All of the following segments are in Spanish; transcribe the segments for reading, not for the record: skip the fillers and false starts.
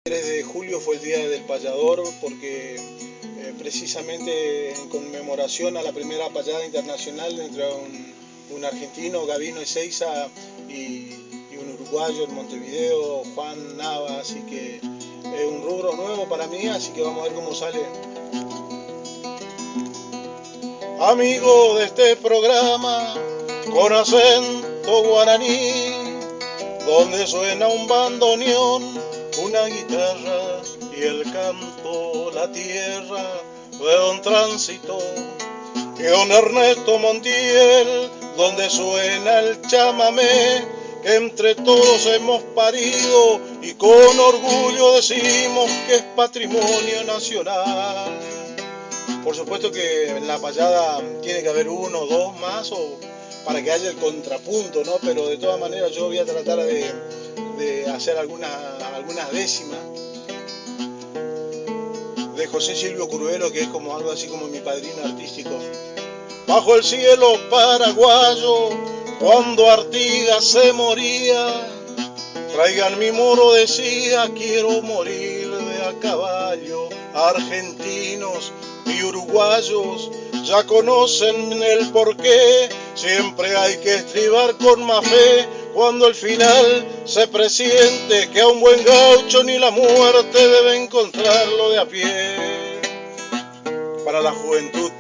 3 de julio fue el Día del Payador porque precisamente en conmemoración a la primera payada internacional entre un argentino, Gabino Ezeiza, y un uruguayo en Montevideo, Juan Nava, así que es un rubro nuevo para mí, así que vamos a ver cómo sale. Amigo de este programa con acento guaraní, donde suena un bandoneón, una guitarra y el canto, la tierra de don Tránsito y don Ernesto Montiel, donde suena el chamamé que entre todos hemos parido y con orgullo decimos que es patrimonio nacional. Por supuesto que en la payada tiene que haber uno o dos más para que haya el contrapunto, ¿no? Pero de todas maneras yo voy a tratar de hacer algunas décimas de José Silvio Curvelo, que es como algo así como mi padrino artístico. Bajo el cielo paraguayo, cuando Artigas se moría, traigan mi moro, decía, quiero morir de a caballo. Argentinos y uruguayos ya conocen el porqué, siempre hay que estribar con más fe, cuando al final se presiente que a un buen gaucho ni la muerte debe encontrarlo de a pie. Para la juventud.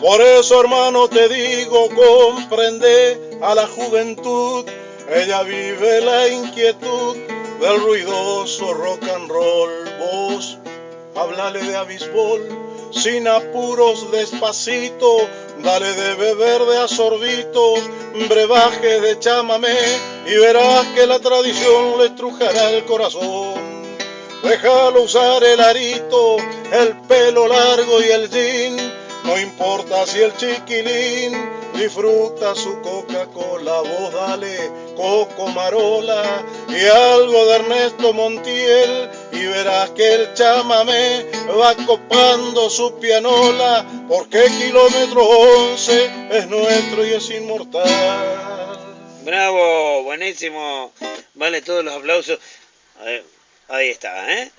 Por eso, hermano, te digo, comprende a la juventud, ella vive la inquietud del ruidoso rock and roll. Vos, háblale de béisbol, sin apuros, despacito, dale de beber de a sorbitos, brebaje de chamamé, y verás que la tradición le estrujará el corazón. Déjalo usar el arito, el pelo largo y el jean, no importa si el chiquilín disfruta su Coca-Cola, vos dale Coco Marola y algo de Ernesto Montiel, y verás que el chamamé va copando su pianola, porque kilómetro 11 es nuestro y es inmortal. Bravo, buenísimo, vale todos los aplausos. A ver, ahí está, ¿eh?